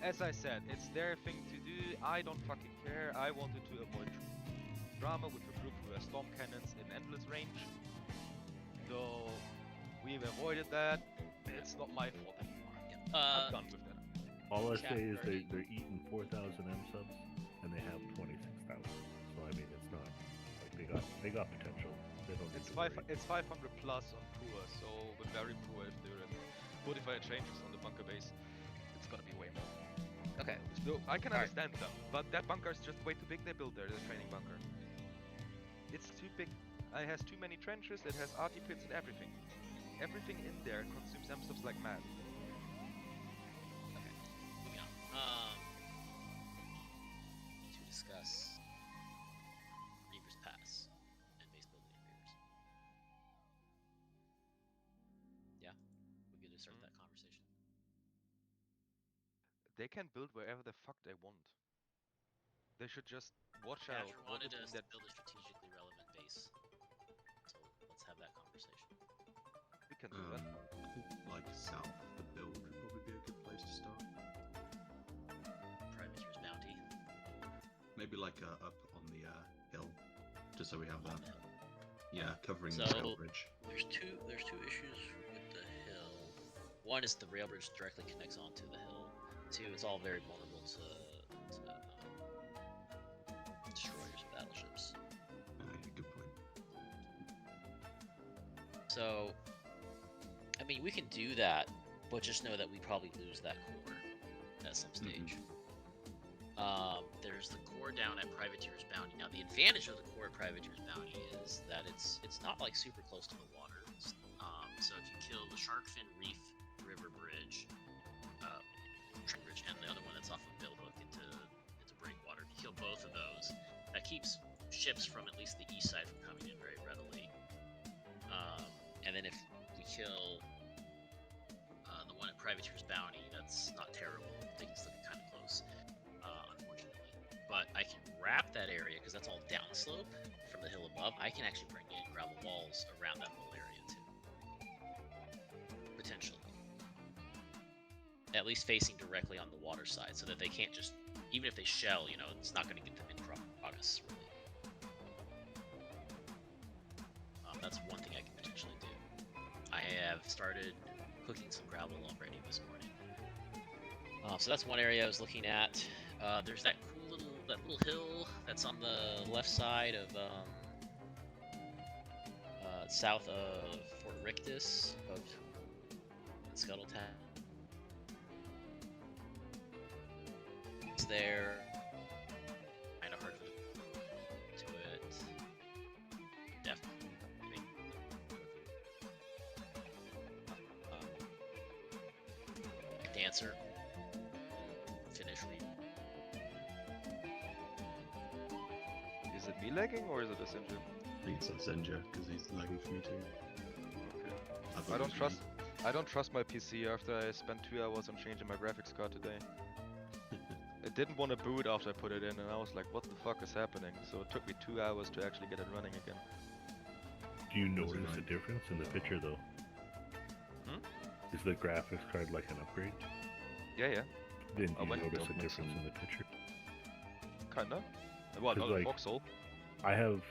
as I said, it's their thing to do. I don't fucking care. I wanted to avoid drama with a group who has storm cannons in endless range. So we've avoided that. It's not my fault anymore. I'm done with that. All I say is they're eating 4,000 M subs and they have 26,000. So I mean, it's not like they got potential. They don't. It's 500 plus on poor, so with very poor, if there are modifier changes on the bunker base, it's gonna be way more. Okay. So I can understand them, but that bunker is just way too big. They built there, the training bunker. It's too big. It has too many trenches. It has RT pits and everything. Everything in there consumes M subs like mad. Okay. Moving on. To discuss Reaver's Pass and base building in Reavers. Yeah, we could just start that conversation. They can build wherever the fuck they want. They should just watch out. Badger wanted us to build a strategically relevant base, so let's have that conversation. We can do that. I think like south of the build would probably be a good place to start. Privateer's Bounty. Maybe like up on the hill, just so we have that. Yeah, covering So, the rail bridge. There's two issues with the hill. One is the rail bridge directly connects onto the hill. Two, it's all very vulnerable to destroyers and battleships. Yeah, good point. So, I mean, we can do that, but just know that we probably lose that core at some stage. There's the core down at Privateer's Bounty. Now, the advantage of the core at Privateer's Bounty is that it's not like super close to the water. So if you kill the Sharkfin Reef River Bridge, Bridge, and the other one that's off of Billhook into Breakwater, if you kill both of those, that keeps ships from at least the east side from coming in very readily. And then if we kill the one at Privateer's Bounty, that's not terrible. I think it's looking kind of close, unfortunately. But I can wrap that area, because that's all downslope from the hill above. I can actually bring in gravel walls around that whole area too. Potentially. At least facing directly on the water side, so that they can't just, even if they shell, you know, it's not going to get them in progress, really. That's one thing I can potentially do. I have started cooking some gravel already this morning. So that's one area I was looking at. There's that cool little hill that's on the left side of south of Fort Rictus of Scuttletown. It's there. Kind of hard to it. Definitely. Dancer. Finish reading. Is it me lagging or is it Ascension? I think it's Ascension because he's lagging for me too. Okay. I don't trust my PC after I spent 2 hours on changing my graphics card today. It didn't want to boot after I put it in, and I was like, what the fuck is happening? So it took me 2 hours to actually get it running again. Do you notice a difference in the picture though? Is the graphics card like an upgrade? Yeah. Then do you notice a difference in the picture? Kinda. Well, not like, Foxhole. I have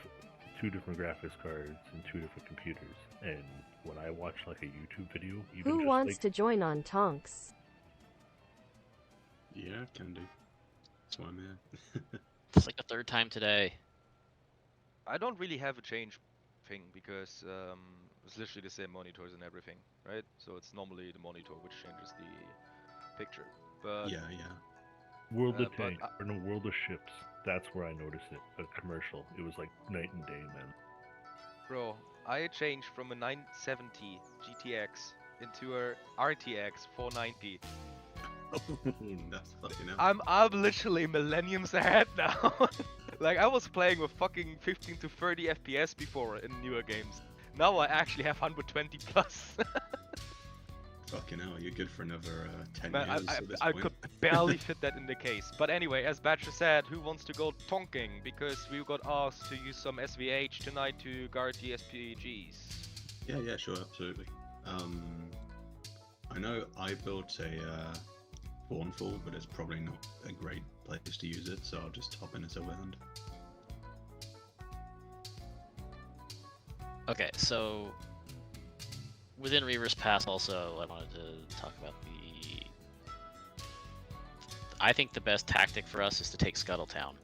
2 different graphics cards and 2 different computers, and when I watch like a YouTube video, even who just, wants like, to join on Tonks? Yeah, can do. That's why I'm here. It's like the third time today. I don't really have a change thing because it's literally the same monitors and everything, right? So it's normally the monitor which changes the picture. But yeah. World of Tanks, or no, World of Ships. That's where I noticed it. A commercial. It was like night and day, man. Bro, I changed from a 970 GTX into a RTX 490. That's fucking hell. I'm literally millenniums ahead now. Like I was playing with fucking 15 to 30 FPS before in newer games. Now I actually have 120 plus. Fucking hell, you're good for another 10 Man, years at this I point. could barely fit that in the case. But anyway, as Badger said, who wants to go tonking? Because we got asked to use some SVH tonight to guard the SPGs. Yeah, sure, absolutely. I know I built a Fawnful, but it's probably not a great place to use it, so I'll just hop in a Silverhand. Okay, so within Reaver's Pass, also, I wanted to talk about the. I think the best tactic for us is to take Scuttletown,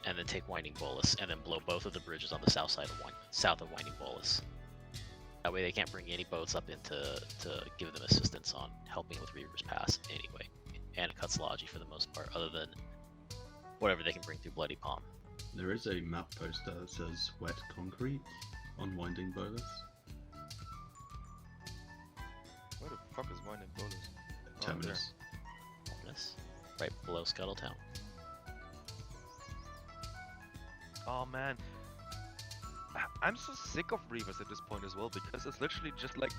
and then take Winding Bolus, and then blow both of the bridges on the south side of south of Winding Bolus. That way, they can't bring any boats up in to give them assistance on helping with Reaver's Pass anyway, and it cuts Logi for the most part, other than whatever they can bring through Bloody Palm. There is a map poster that says wet concrete on Winding Bolus. Where the fuck is Winding Bolus? Terminus. Terminus, right below Scuttletown. Oh man, I'm so sick of Reavers at this point as well, because it's literally just like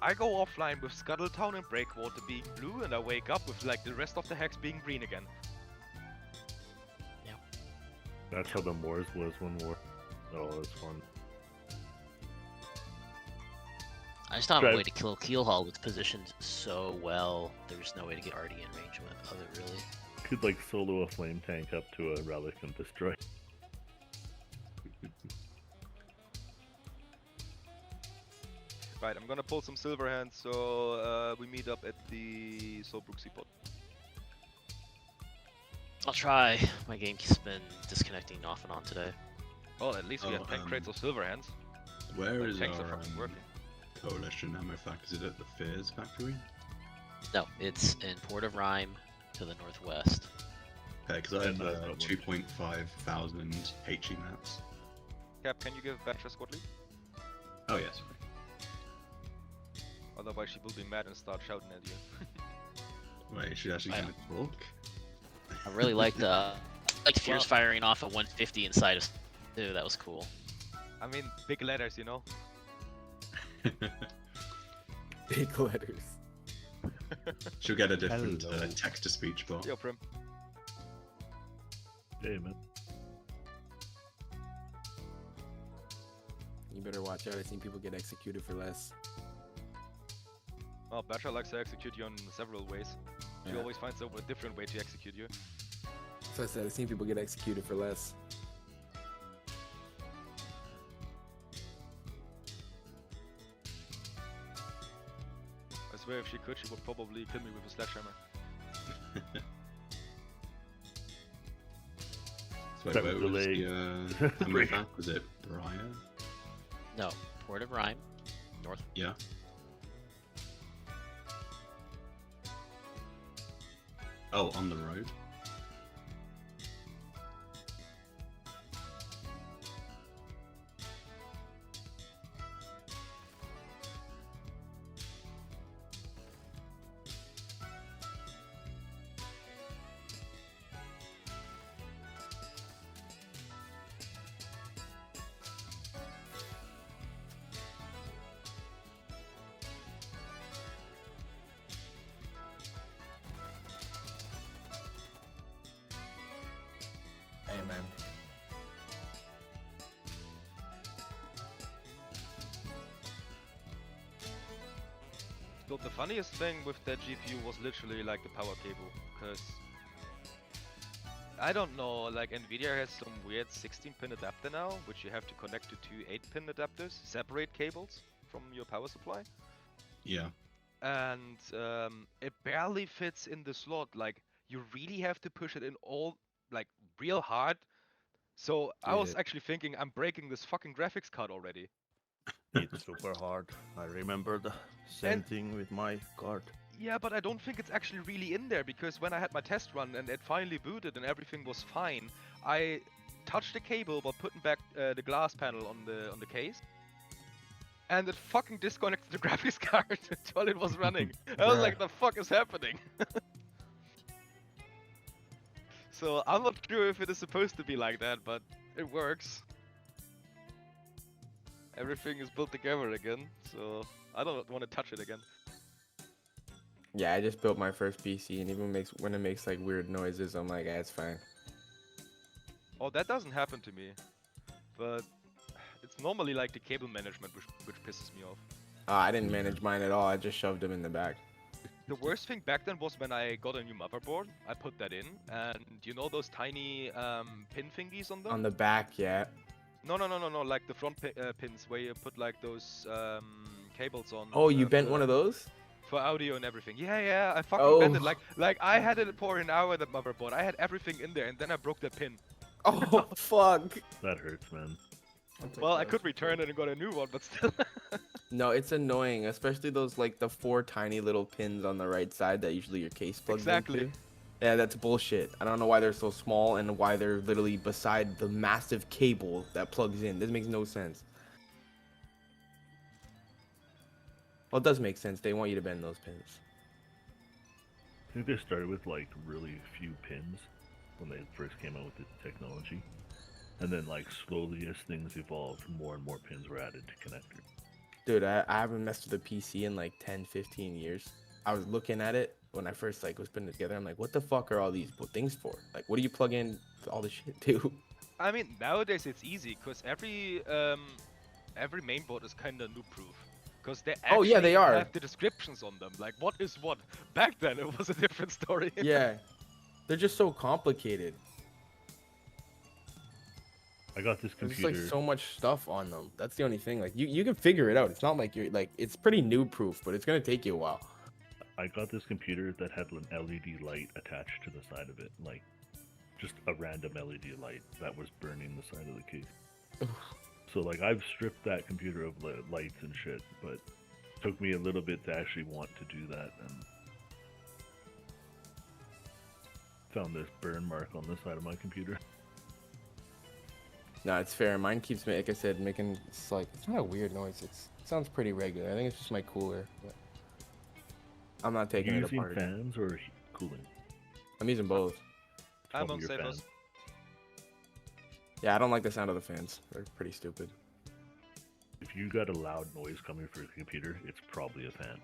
I go offline with Scuttletown and Breakwater being blue, and I wake up with like the rest of the hex being green again. That's how the Moors was when war. Oh, it's fun. I just don't have a way to kill Keelhaul. It's positioned so well. There's no way to get already in range of it, really. Could like solo a flame tank up to a relic and destroy. Right, I'm gonna pull some Silverhand, so we meet up at the Soulbrook Seaport. I'll try. My game's been disconnecting off and on today. Well, at least we have 10 crates of Silverhands. Where My is tanks are our fucking working. coalition ammo factory? Is it at the Fears factory? No, it's in Port of Rhyme to the northwest. Okay, because I have And, 2.5 thousand HE maps. Cap, can you give Batch a squad lead? Oh yes. Otherwise she will be mad and start shouting at you. Wait, she actually I- gonna talk? I really liked Fears firing off at 150 inside of too. That was cool. I mean, big letters, you know? Big letters. She'll get a different Hello. text-to-speech bot. Yo, Prim. Hey man. You better watch out. I've seen people get executed for less. Well, Batcha likes to execute you in several ways. She Yeah. always finds a different way to execute you. So I said I've seen people get executed for less. I swear if she could, she would probably kill me with a sledgehammer. So That where was was delayed. the ammo fact? Was it Briar? No, Port of Rhyme, north. Yeah. Oh, on the road. Amen. But the funniest thing with that GPU was literally like the power cable, because I don't know, like Nvidia has some weird 16-pin adapter now, which you have to connect to two 8-pin adapters, separate cables from your power supply, Yeah. and it barely fits in the slot. Like you really have to push it in all, like real hard. So I was Yeah. actually thinking I'm breaking this fucking graphics card already. It's super hard. I remember the same And- thing with my card. Yeah, but I don't think it's actually really in there, because when I had my test run and it finally booted and everything was fine, I touched the cable while putting back the glass panel on the case, and it fucking disconnected the graphics card while it was running. I was like, the fuck is happening? So I'm not sure if it is supposed to be like that, but it works. Everything is built together again, so I don't want to touch it again. Yeah, I just built my first PC, and even when it makes like weird noises, I'm like, it's fine. Oh, that doesn't happen to me, but it's normally like the cable management which pisses me off. I didn't manage mine at all. I just shoved them in the back. The worst thing back then was when I got a new motherboard. I put that in, and you know those tiny pin thingies on them? On the back, yeah. No, like the front pins where you put like those cables on. Oh, you for bent the- one of those? for audio and everything. Yeah, I fucking Oh. bent it. Like I had it for an hour, that motherboard. I had everything in there, and then I broke that pin. Oh, fuck. That hurts, man. Well, I could return it and got a new one, but still. No, it's annoying, especially those like the 4 tiny little pins on the right side that usually your case plugs Exactly. into. Yeah, that's bullshit. I don't know why they're so small and why they're literally beside the massive cable that plugs in. This makes no sense. Well, it does make sense. They want you to bend those pins. I think they started with like really few pins when they first came out with the technology. And then like slowly as things evolved, more and more pins were added to connectors. Dude, I haven't messed with a PC in like 10, 15 years. I was looking at it when I first like was putting it together. I'm like, what the fuck are all these things for? Like, what do you plug in all this shit to? I mean, nowadays it's easy because every mainboard is kind of noob proof. Because they Oh, yeah, they actually are. have the descriptions on them. Like, what is what? Back then, it was a different story. Yeah. They're just so complicated. I got this There's computer. just like so much stuff on them. That's the only thing. Like you can figure it out. It's not like you're like it's pretty noob proof, but it's gonna take you a while. I got this computer that had an LED light attached to the side of it, like just a random LED light that was burning the side of the case. So like I've stripped that computer of lights and shit, but it took me a little bit to actually want to do that, and found this burn mark on the side of my computer. No, it's fair. Mine keeps me, like I said, making it's like it's not a weird noise. It sounds pretty regular. I think it's just my cooler. But I'm not Are you taking it using apart. fans or cooling? I'm using both. I'm Probably on your safe fan. house. Yeah, I don't like the sound of the fans. They're pretty stupid. If you got a loud noise coming from your computer, it's probably a fan.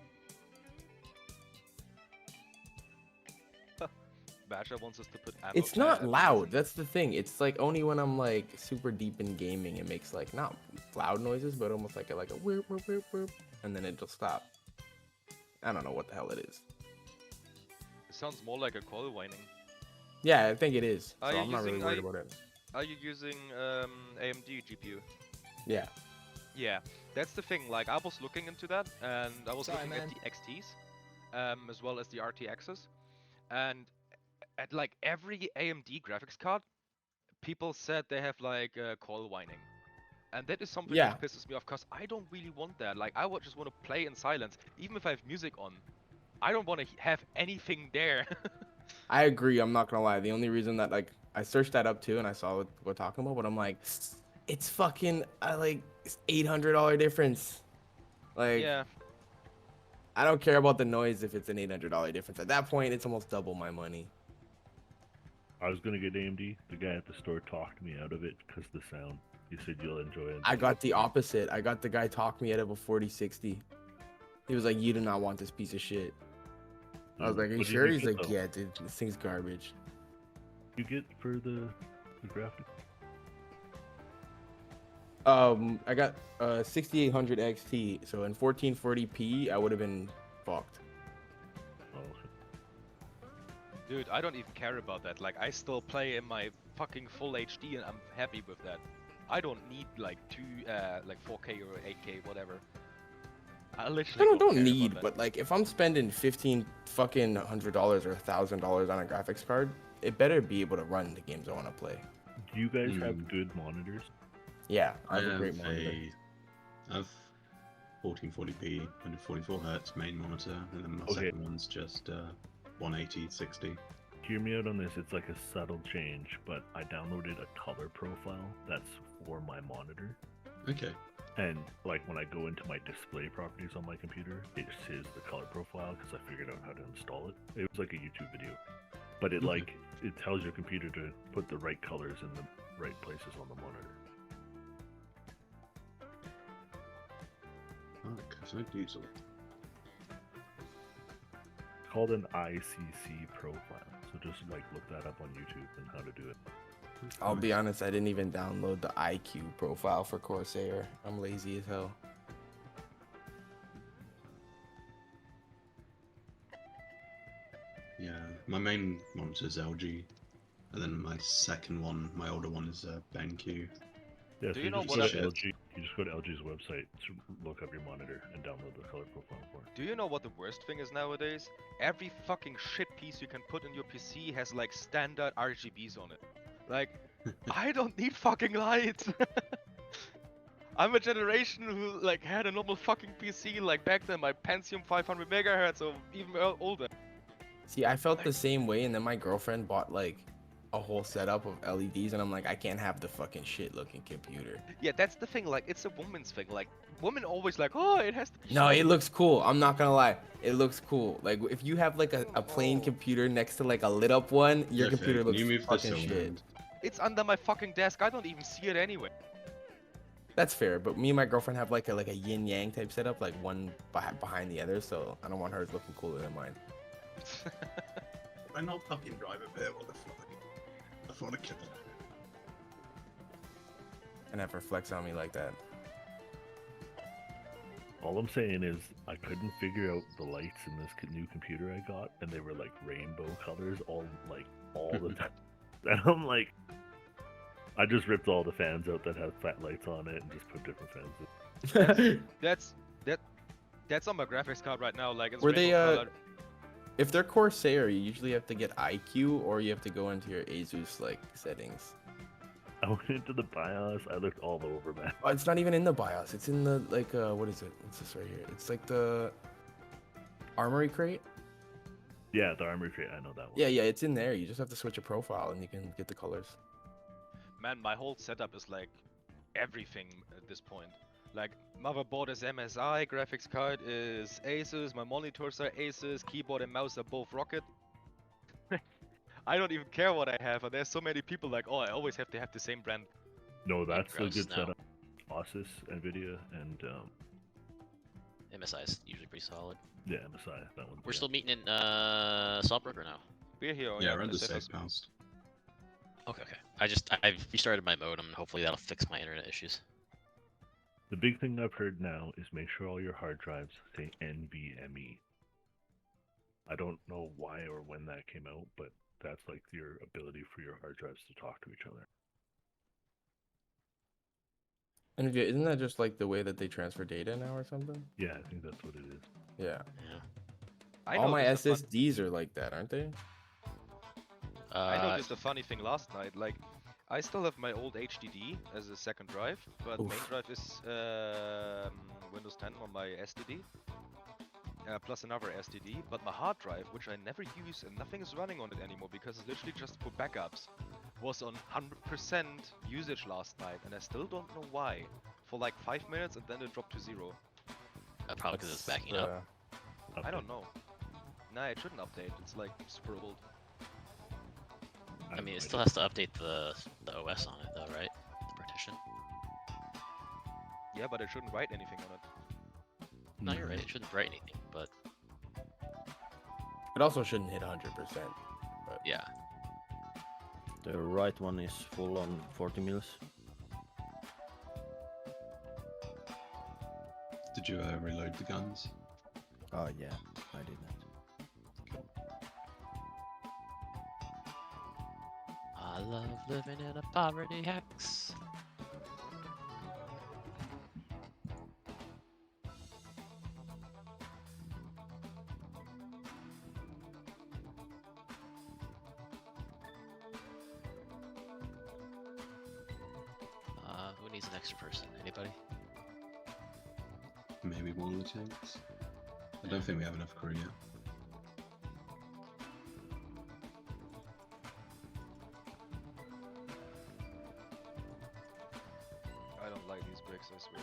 Basher wants us to put ammo. It's not loud. That's the thing. It's like only when I'm like super deep in gaming, it makes like not loud noises, but almost like a whir, whir, whir, whir, and then it'll stop. I don't know what the hell it is. It sounds more like a coil whining. Yeah, I think it is. So Are you I'm not really using- worried are you- about it. Are you using AMD GPU? Yeah. Yeah, that's the thing. Like, I was looking into that, and I was Sorry, looking man. at the XTs, as well as the RTXs, and at like every AMD graphics card, people said they have like coil whining, and that is something Yeah. that pisses me off because I don't really want that. Like, I would just want to play in silence, even if I have music on. I don't want to have anything there. I agree. I'm not gonna lie. The only reason that like I searched that up too, and I saw what we're talking about, but I'm like, it's fucking like it's $800 difference. Like, Yeah, I don't care about the noise if it's an $800 difference. At that point, it's almost double my money. I was gonna get AMD. The guy at the store talked me out of it because the sound. He said you'll enjoy it. I got the opposite. I got the guy talk me out of a 4060. He was like, "You do not want this piece of shit." I was like, "Are you What did sure?" you He's get, like, though? "Yeah, dude, this thing's garbage." You get for the graphic? I got 6800 XT, so in 1440p, I would have been fucked. Oh, okay. dude, I don't even care about that. Like, I still play in my fucking full HD, and I'm happy with that. I don't need like 4K or 8K, whatever. I literally I don't care need, about but like if I'm spending $1,500 or $1,000 on a graphics card, it better be able to run the games I want to play. Do you guys have Mm. good monitors? Yeah, I I have a have great monitor. I have 1440p, 144 hertz main monitor, and then my Okay. second one's just 180, 60. Hear me out on this. It's like a subtle change, but I downloaded a color profile that's for my monitor. Okay. And like when I go into my display properties on my computer, it says the color profile because I figured out how to install it. It was like a YouTube video, but it Okay. like it tells your computer to put the right colors in the right places on the monitor. Oh, because I do so. It's called an ICC profile. So just like look that up on YouTube and how to do it. I'll be honest, I didn't even download the IQ profile for Corsair. I'm lazy as hell. my main monitor is LG, and then my second one, my older one, is BenQ. Yeah, Do so you you know just what go I- to LG. You just go to LG's website to look up your monitor and download the color profile for it. Do you know what the worst thing is nowadays? Every fucking shit piece you can put in your PC has like standard RGBs on it. Like, I don't need fucking lights. I'm a generation who like had a normal fucking PC like back then, my Pentium 500 megahertz or even older. See, I felt the same way, and then my girlfriend bought like a whole setup of LEDs, and I'm like, I can't have the fucking shit looking computer. Yeah, that's the thing. Like, it's a woman's thing. Like, women always like, oh, it has to be. No, it shiny." looks cool. I'm not gonna lie. It looks cool. Like if you have like a plain Oh. computer next to like a lit up one, your Cliffy, computer can looks you move this fucking shit. around? It's under my fucking desk. I don't even see it anyway. That's fair, but me and my girlfriend have like a yin yang type setup, like one behind the other, so I don't want hers looking cooler than mine. I not fucking drive a bit. What the fuck? I thought I killed it. And have her flex on me like that. All I'm saying is I couldn't figure out the lights in this new computer I got, and they were like rainbow colors all the time. And I'm like, I just ripped all the fans out that have fat lights on it and just put different fans in. That's on my graphics card right now. Like, it's Were they, rainbow colored. If they're Corsair, you usually have to get IQ or you have to go into your Asus like settings. I went into the BIOS, I looked all over, man. Oh, it's not even in the BIOS. It's in the like what is it? What's this right here? It's like the Armory crate. Yeah, the armory crate, I know that one. Yeah, it's in there. You just have to switch a profile and you can get the colors. Man, my whole setup is like everything at this point. Like, motherboard is MSI, graphics card is Asus, my monitors are Asus, keyboard and mouse are both Rocket. I don't even care what I have, and there's so many people like, oh, I always have to have the same brand. No, that's a gross, good no. setup. Asus, Nvidia, and MSI is usually pretty solid. yeah, MSI. That one. We're still meeting in Saltbrook now. We're here. Yeah, we're in the safe safe house. Okay. I've restarted my modem, and hopefully that'll fix my internet issues. The big thing I've heard now is make sure all your hard drives say NVMe. I don't know why or when that came out, but that's like your ability for your hard drives to talk to each other. And isn't that just like the way that they transfer data now or something? Yeah, I think that's what it is. Yeah. Yeah. I All my noticed a fun- SSDs are like that, aren't they? I noticed a funny thing last night. Like, I still have my old HDD as a second drive, but main Oof. drive is Windows 10 on my SDD, plus another SDD. But my hard drive, which I never use and nothing is running on it anymore because it's literally just for backups, was on 100% usage last night, and I still don't know why. For like 5 minutes, and then it dropped to 0. probably because it's That's, backing up. I don't know. Nah, it shouldn't update. It's like super old. I mean, it have still no has to update the OS on it, though, right? The partition. Yeah, but it shouldn't write anything on it. No, you're right. It shouldn't write anything, but It also shouldn't hit 100%. yeah. The right one is full on 40 mils. Did you reload the guns? Oh yeah, I did that. I love living in a poverty hex. Who needs an extra person? Anybody? Maybe one lieutenant? I don't think we have enough crew yet. I don't like these bricks, I swear.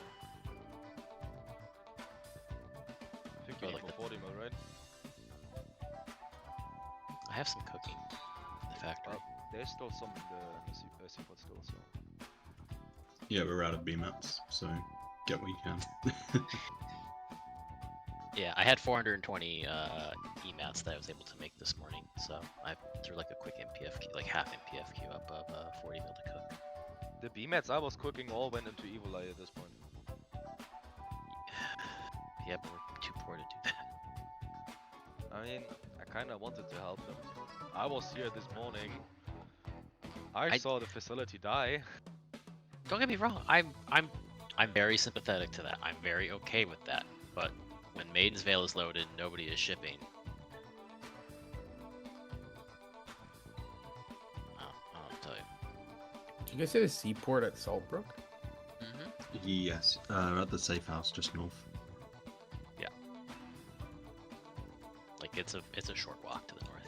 I think Oh, you like need the- for 40 mil, right? I have some cooking in the factory. There's still some in the seaport still, so. Yeah, we're out of B-mats, so get what you can. Yeah, I had 420 EMATs that I was able to make this morning, so I threw like a quick MPFQ, like half MPFQ up of 40 mil to cook. The B-mats I was cooking all went into Evil Eye at this point. Yeah, but we're too poor to do that. I mean, I kinda wanted to help them. I was here this morning. I I- saw the facility die. Don't get me wrong. I'm very sympathetic to that. I'm very okay with that. But when Maiden's Veil is loaded, nobody is shipping. I'll tell you. Did you guys say the seaport at Saltbrook? Mm-hmm. Yes, at the safe house just north. Like it's a short walk to the north.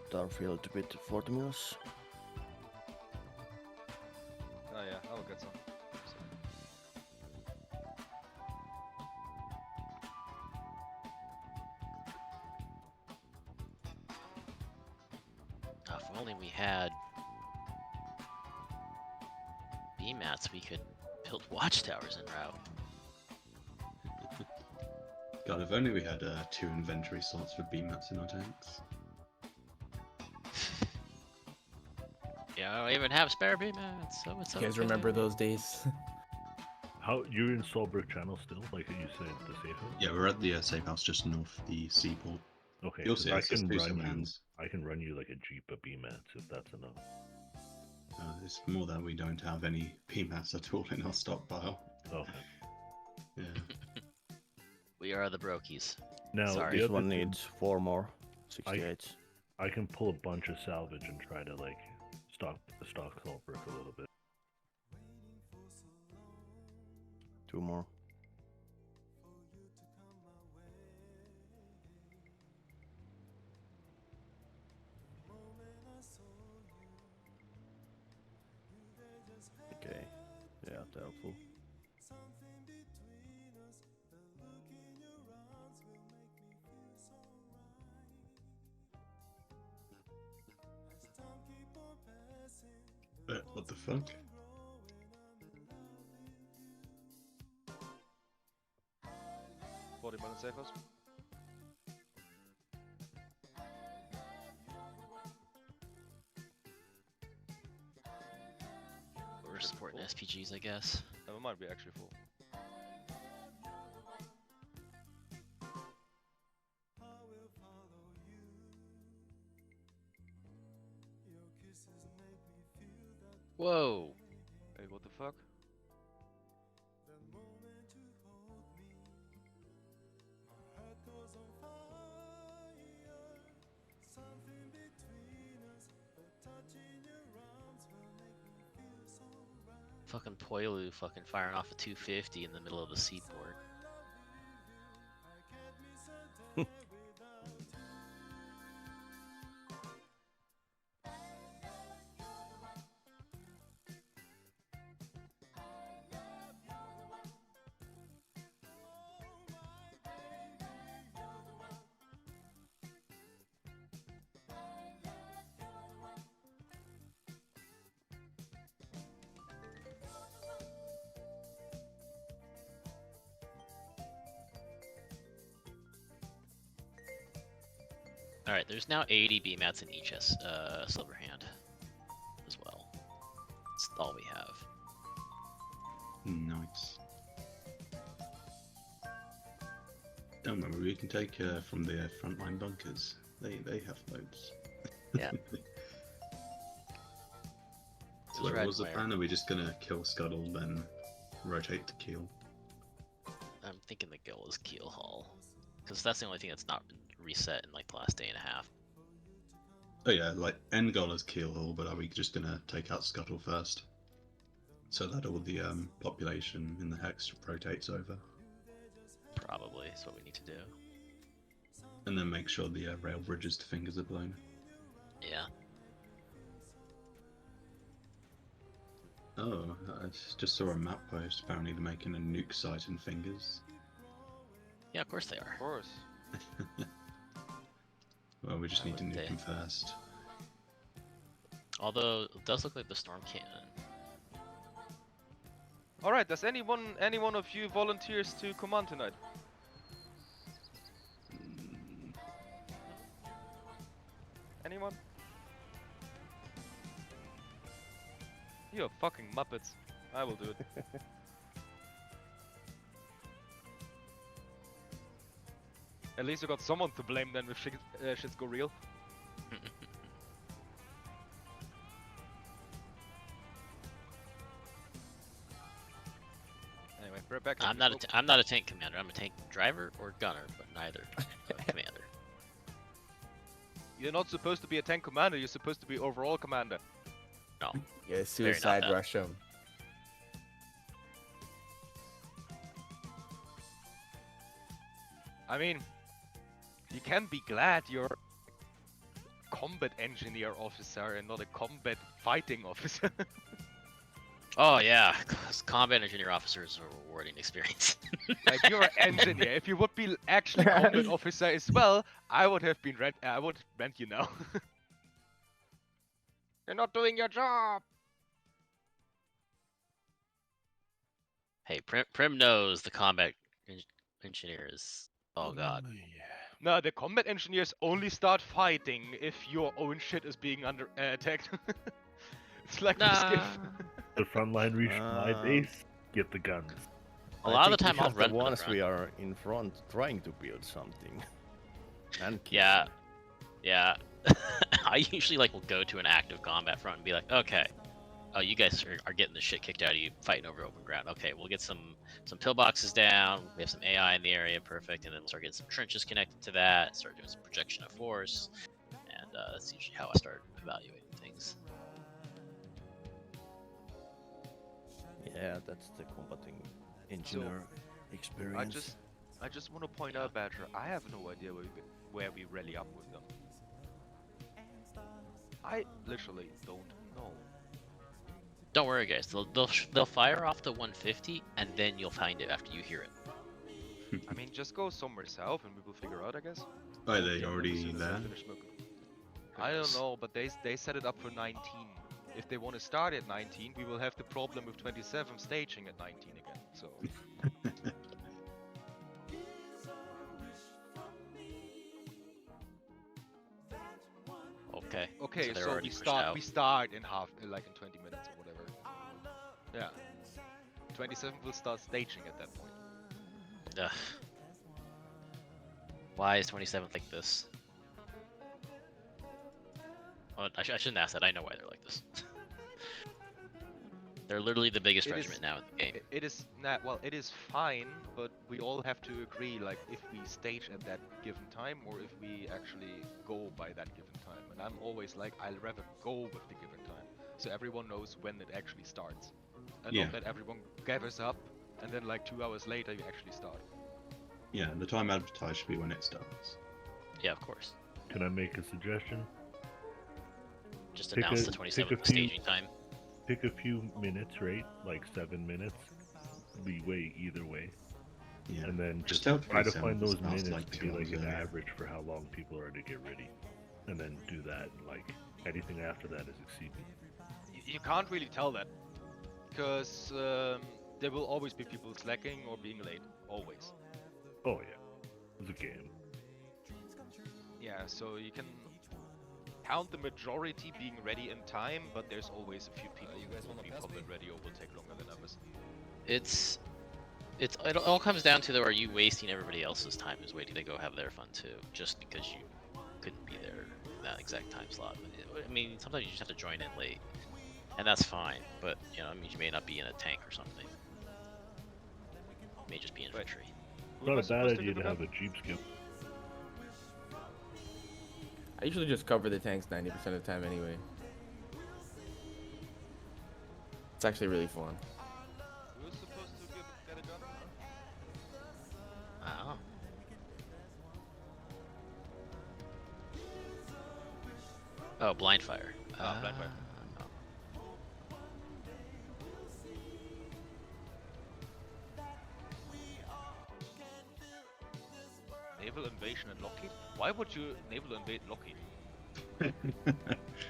Starfield to bit 40 minutes. Oh yeah, I will get some. If only we had beam mats, we could build watchtowers en route. God, if only we had 2 inventory slots for beam mats in our tanks. Yeah, I don't even have spare beam mats, so it's You guys okay. remember those days? How you're in Solbrook Channel still? Like you said, the safe house. Yeah, we're at the safe house just north the seaport. Okay, You'll 'cause see I it's just can 2 run you. subhands. I can run you like a jeep of BMATs if that's enough. It's more that we don't have any beam mats at all in our stockpile. Okay. Yeah. We are the brokies. Now Sorry. the This other one thing, needs 4 more. 68. I can pull a bunch of salvage and try to like stock Solbrook a little bit. 2 more. Okay. Yeah, helpful. What the fuck? 40 minutes safe house. We're supporting SPGs, I guess. It might be actually full. Whoa! Hey, what the fuck? Fucking Poilu fucking firing off a 250 in the middle of the seaport. Alright, there's now 80 BMATs in each Silverhand as well. That's all we have. Nice. Don't worry, we can take from the frontline bunkers. They have loads. Yeah. So what was the plan? Are we just gonna kill Scuttle, then rotate to Keel? I'm thinking the Gill is Keel Hull. Because that's the only thing that's not been reset in like the last day and a half. Oh yeah, like end goal is Keel Hull, but are we just gonna take out Scuttle first? So that all the population in the hex rotates over. Probably is what we need to do. And then make sure the rail bridges to Fingers are blown. Yeah. Oh, I just saw a map post. Apparently they're making a nuke site in Fingers. Yeah, of course they are. Of course. Well, we just Why need to wouldn't nuke they? them first. Although it does look like the storm cannon. Alright, does any one of you volunteers to command tonight? Anyone? You fucking muppets. I will do it. At least you got someone to blame then if shits go real. Anyway, we're back. I'm not a tank commander. I'm a tank driver or gunner, but neither commander. You're not supposed to be a tank commander. You're supposed to be overall commander. No. Yeah, not suicide that. rush him. I mean, you can be glad you're a combat engineer officer and not a combat fighting officer. Oh yeah, 'cause combat engineer officer is a rewarding experience. Like you're an engineer. If you would be actually combat officer as well, I would have been I would rent you now. You're not doing your job. Hey, Prim knows the combat engineers. Oh god. No, the combat engineers only start fighting if your own shit is being under attacked. It's like the skiff. The front line reach my base, get the guns. A lot of the time I'll the run for the once front. we are in front trying to build something. And Yeah. Yeah. I usually will go to an active combat front and be like, okay, oh, you guys are getting the shit kicked out of you fighting over open ground. Okay, we'll get some pillboxes down. We have some AI in the area, perfect, and then we'll start getting some trenches connected to that. Start doing some projection of force, and that's usually how I start evaluating things. Yeah, that's the combating engineer experience. I just want to point out, Badger, I have no idea where we rally up with them. I literally don't know. Don't worry, guys. They'll fire off the 150, and then you'll find it after you hear it. I mean, just go somewhere south and we will figure out, I guess. Oh, are they Yeah, already as soon as I there? finish smoking. I don't know, but they set it up for 19. If they want to start at 19, we will have the problem with 27 staging at 19 again. So Okay. okay, they're so already we pushed start out. we start in like in 20 minutes or whatever. Yeah. 27 will start staging at that point. Ugh. Why is 27th like this? Well, I shouldn't ask that. I know why they're like this. They're literally the biggest It regiment is- now in the game. It is not well. It is fine, but we all have to agree, like if we stage at that given time or if we actually go by that given time. And I'm always like, I'd rather go with the given time, so everyone knows when it actually starts, and Yeah. not that everyone gathers up and then like 2 hours later you actually start. Yeah, the time advertised should be when it starts. Yeah, of course. Can I make a suggestion? Just Pick announce a- the pick 27th a few- staging time. Pick a few minutes, right? Like 7 minutes. Leeway either way. Yeah. And then Just just tell try to 27 find those starts minutes like to 2 be like hours an earlier. average for how long people are to get ready. And then do that. Like anything after that is exceeding. You can't really tell that, because there will always be people slacking or being late, always. Oh yeah. It's a game. Yeah, so you can count the majority being ready in time, but there's always a few people who will be combat ready or will take longer than others. It all comes down to, though, are you wasting everybody else's time who's waiting to go have their fun too, just because you couldn't be there in that exact time slot? I mean, sometimes you just have to join in late, and that's fine. But you know, I mean, you may not be in a tank or something. You may just be infantry. Who am I It's not a bad supposed to idea give to it up? have a Jeep skip. I usually just cover the tanks 90% of the time anyway. It's actually really fun. Who's supposed to get a gun? I don't know. Oh, blind fire. Ah, blind fire. No. Naval invasion in Lockheed? Why would you naval invade Lockheed?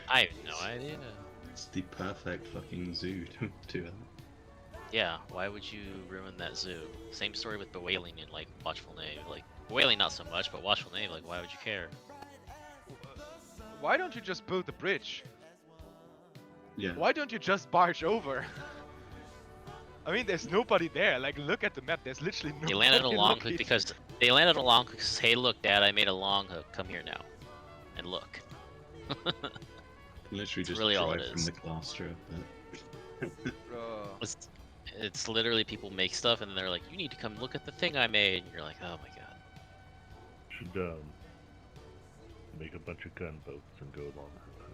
I have no idea. It's the perfect fucking zoo to do that. Yeah, why would you ruin that zoo? Same story with bewailing in Watchful Nave. Bewailing not so much, but Watchful Nave, why would you care? Why don't you just build the bridge? Yeah. Why don't you just barge over? I mean, there's nobody there. Like, look at the map. There's literally nobody. They landed a long hook looking. because they landed a long hook. Hey, look, Dad, I made a long hook. Come here now, and look. Literally just really all drive it from is. the cluster. But Bro. It's literally people make stuff and they're like, you need to come look at the thing I made. And you're like, oh my god. Should make a bunch of gunboats and go along with that.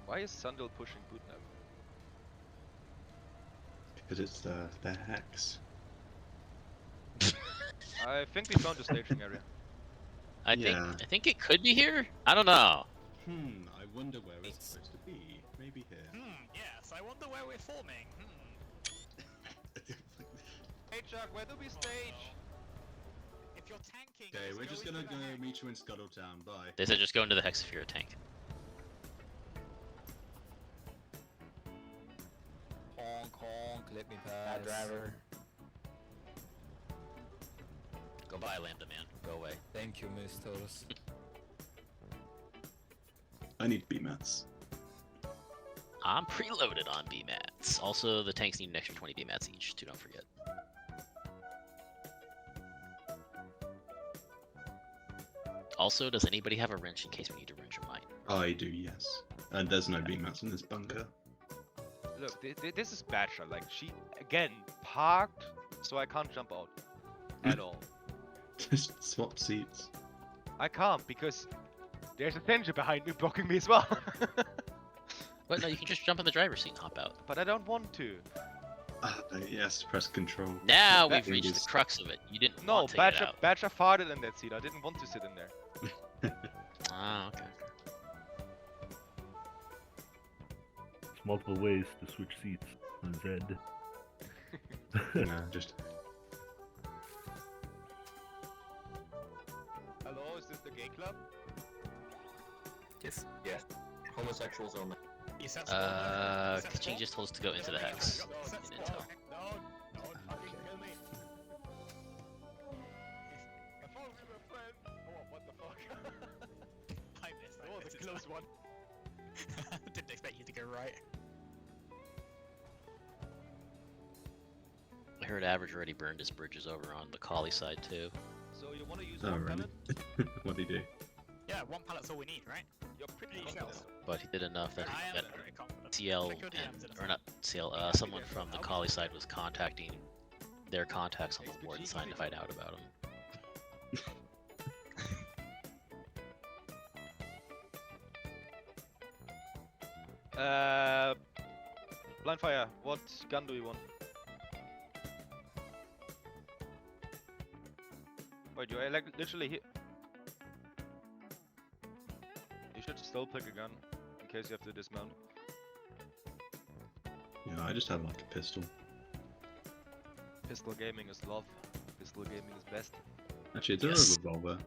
Why is Sundal pushing Bootnap? because it's the hex. I think we found the staging area. I think it could be here. I don't know. I wonder where it's supposed to be. Maybe here. Yes, I wonder where we're forming. Hey Chuck, where do we stage? If you're tanking, Okay, we're just gonna into go the hex. meet you in Scuttletown. Bye. They said just go into the hex if you're a tank. Honk, honk, let me pass. driver. Go by, Lambda man. Go away. Thank you, misters. I need BMATs. I'm preloaded on BMATs. Also, the tanks need an extra 20 BMATs each, too, don't forget. Also, does anybody have a wrench in case we need to wrench a mine? I do, yes. And there's no BMATs in this bunker. Look, this is Badger. Like, she, again, parked, so I can't jump out. At all. Just swap seats. I can't, because there's a Senja behind me blocking me as well. But no, you can just jump in the driver's seat and hop out. But I don't want to. Yes, press control. Now That we've reached is- the crux of it. You didn't No, want to get out. Badger farted in that seat. I didn't want to sit in there. Ah, okay. There's multiple ways to switch seats. Z. No, just Hello, is this the gay club? Yes. Yeah. Homosexuals only. You set spawn there. You set Kaching spawn? just told us to go into the hex. You set in spawn. intel. No, fucking kill me. I thought we were friends. Oh, what the fuck? I missed. That was a close one. Didn't expect you to go right. I heard Average already burned his bridges over on the Collie side too. So you want to use Oh, one really? pellet? what do you do? Yeah, one pallet's all we need, right? You're pretty Pretty confident. sure. But he did enough that, I am that very confident. CL Check your DMs and, in a or not CL, someone from the Collie side was contacting their contacts on the warden side to find out about him. Blind fire. What gun do you want? Wait, you are like literally here. You should still pick a gun in case you have to dismount. Yeah, I just have like a pistol. Pistol gaming is love. Pistol gaming is best. Actually, it's Yes. a revolver.